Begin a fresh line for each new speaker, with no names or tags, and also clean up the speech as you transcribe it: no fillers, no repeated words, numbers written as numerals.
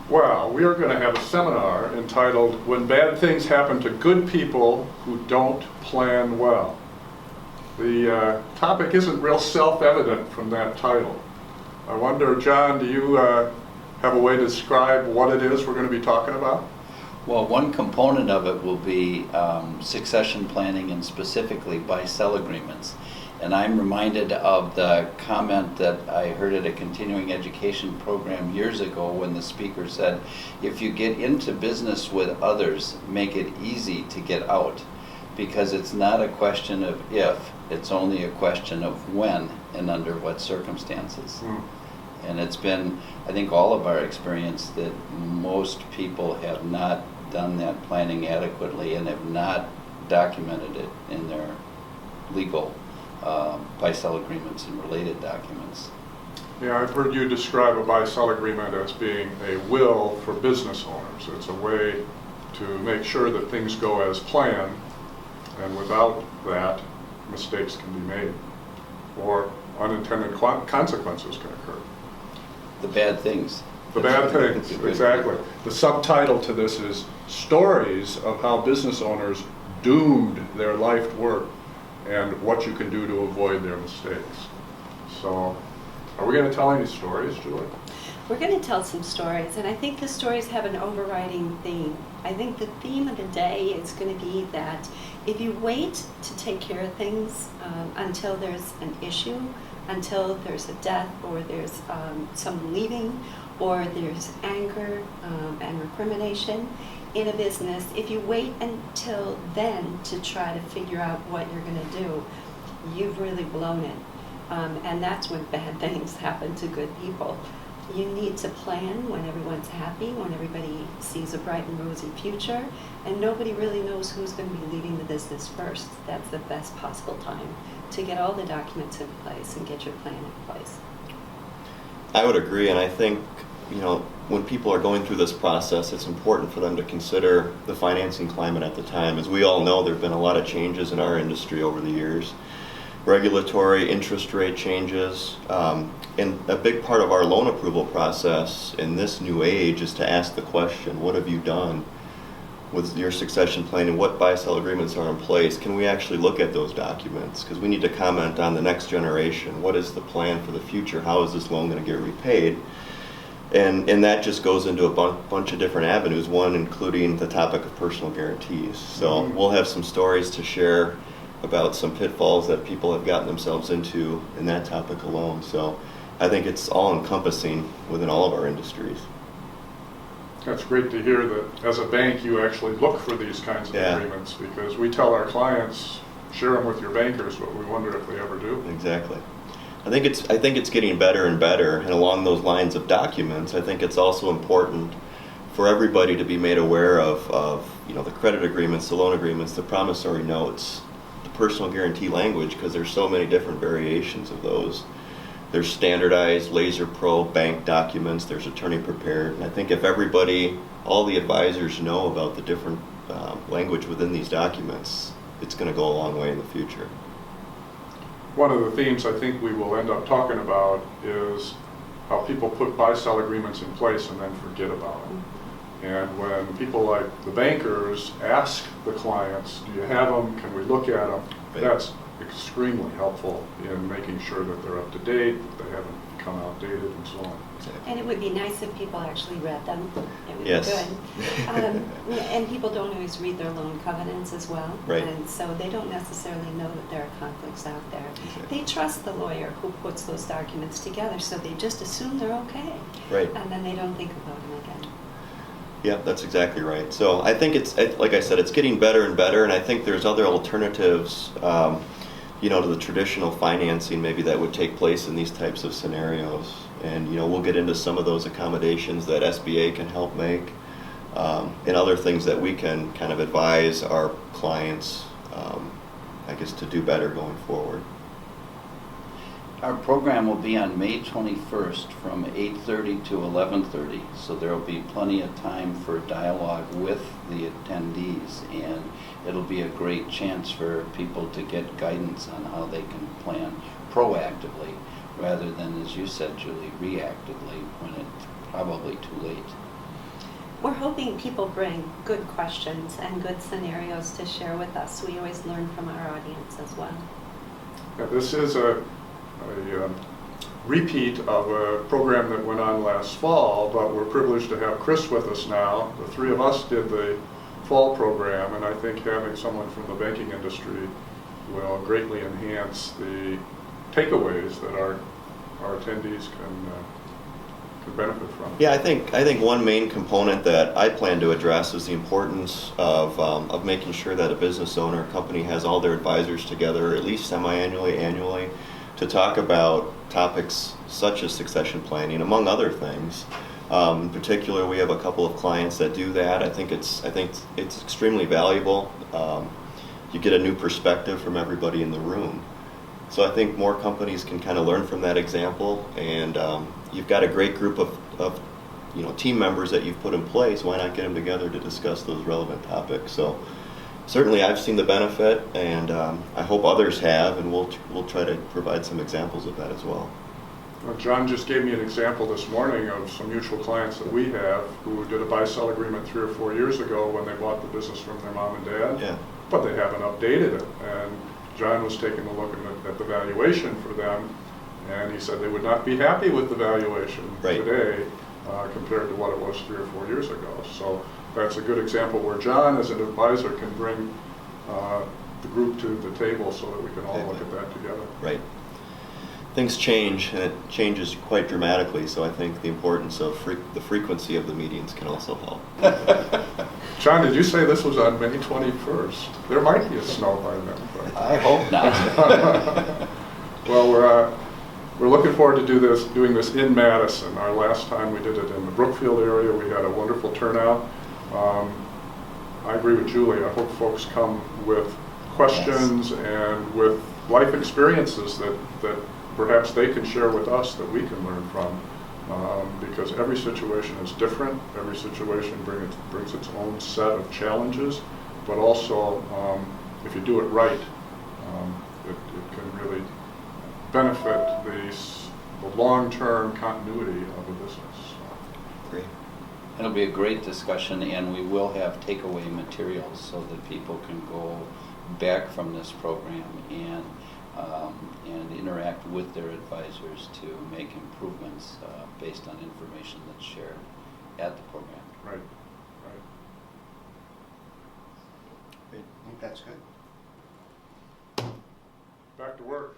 Well, we are going to have a seminar entitled When Bad Things Happen to Good People Who Don't Plan Well. The topic isn't real self-evident from that title. I wonder, John, do you have a way to describe what it is we're going to be talking about?
Well, one component of it will be succession planning and specifically buy-sell agreements. And I'm reminded of the comment that I heard at a continuing education program years ago when the speaker said, if you get into business with others, make it easy to get out. Because it's not a question of if, it's only a question of when and under what circumstances. And it's been, I think, all of our experience that most people have not done that planning adequately and have not documented it in their legal buy-sell agreements and related documents.
Yeah, I've heard you describe a buy-sell agreement as being a will for business owners. It's a way to make sure that things go as planned, and without that, mistakes can be made, or unintended consequences can occur.
The bad things.
The bad things, exactly. The subtitle to this is Stories of How Business Owners Doomed Their Life Work and What You Can Do to Avoid Their Mistakes. So, are we going to tell any stories, Julie?
We're going to tell some stories, and I think the stories have an overriding theme. I think the theme of the day is going to be that if you wait to take care of things until there's an issue, until there's a death, or there's someone leaving, or there's anger and recrimination in a business, if you wait until then to try to figure out what you're going to do, you've really blown it. And that's when bad things happen to good people. You need to plan when everyone's happy, when everybody sees a bright and rosy future, and nobody really knows who's going to be leaving the business first. That's the best possible time to get all the documents in place and get your plan in place.
I would agree, and I think, when people are going through this process, it's important for them to consider the financing climate at the time. As we all know, there have been a lot of changes in our industry over the years. Regulatory, interest rate changes, and a big part of our loan approval process in this new age is to ask the question, what have you done with your succession planning? What buy-sell agreements are in place? Can we actually look at those documents? Because we need to comment on the next generation. What is the plan for the future? How is this loan going to get repaid? And that just goes into a bunch of different avenues, one including the topic of personal guarantees. So we'll have some stories to share about some pitfalls that people have gotten themselves into in that topic alone. So I think it's all encompassing within all of our industries.
That's great to hear that as a bank you actually look for these kinds of agreements, because we tell our clients, share them with your bankers, but we wonder if they ever do.
Exactly. I think it's getting better and better, and along those lines of documents, I think it's also important for everybody to be made aware of the credit agreements, the loan agreements, the promissory notes, the personal guarantee language, because there's so many different variations of those. There's standardized Laser Pro bank documents, there's attorney prepared, and I think if everybody, all the advisors know about the different language within these documents, it's going to go a long way in the future.
One of the themes I think we will end up talking about is how people put buy-sell agreements in place and then forget about them. And when people like the bankers ask the clients, do you have them, can we look at them, that's extremely helpful in making sure that they're up to date, that they haven't become outdated, and so on.
And it would be nice if people actually read them. It would be
Yes.
good. And people don't always read their loan covenants as well.
Right.
And so they don't necessarily know that there are conflicts out there.
Exactly.
They trust the lawyer who puts those documents together, so they just assume they're okay.
Right.
And then they don't think about them again.
Yeah, that's exactly right. So I think like I said, it's getting better and better, and I think there's other alternatives, to the traditional financing maybe that would take place in these types of scenarios. And, we'll get into some of those accommodations that SBA can help make, and other things that we can kind of advise our clients, to do better going forward.
Our program will be on May 21st from 8:30 to 11:30, so there will be plenty of time for dialogue with the attendees, and it'll be a great chance for people to get guidance on how they can plan proactively rather than, as you said, Julie, reactively when it's probably too late.
we're hoping people bring good questions and good scenarios to share with us. We always learn from our audience as well.
Yeah, this is a repeat of a program that went on last fall, but we're privileged to have Chris with us now. The three of us did the fall program, and I think having someone from the banking industry will greatly enhance the takeaways that our attendees can benefit from.
Yeah, I think one main component that I plan to address is the importance of making sure that a business owner or company has all their advisors together, at least semi-annually, annually, to talk about topics such as succession planning, among other things. In particular, we have a couple of clients that do that. I think it's extremely valuable. You get a new perspective from everybody in the room. So I think more companies can kind of learn from that example, and you've got a great group of team members that you've put in place. Why not get them together to discuss those relevant topics? So certainly I've seen the benefit, and I hope others have, and we'll try to provide some examples of that as well.
Well, John just gave me an example this morning of some mutual clients that we have who did a buy-sell agreement 3 or 4 years ago when they bought the business from their mom and dad,
Yeah.
but they haven't updated it. And John was taking a look at the valuation for them, and he said they would not be happy with the valuation
Right.
today compared to what it was 3 or 4 years ago. So that's a good example where John, as an advisor, can bring the group to the table so that we can all look at that together.
Right. Things change, and it changes quite dramatically, so I think the importance of the frequency of the meetings can also help.
John, did you say this was on May 21st? There might be a snow by then. But.
I hope not.
Well, we're looking forward to doing this in Madison. Our last time we did it in the Brookfield area, we had a wonderful turnout. I agree with Julie. I hope folks come with questions and with life experiences that perhaps they can share with us that we can learn from. Because every situation is different. Every situation brings its own set of challenges, but also if you do it right, it can really benefit the long-term continuity of a business.
Great.
It'll be a great discussion, and we will have takeaway materials so that people can go back from this program and interact with their advisors to make improvements based on information that's shared at the program.
Right.
Great.
I think that's good.
Back to work.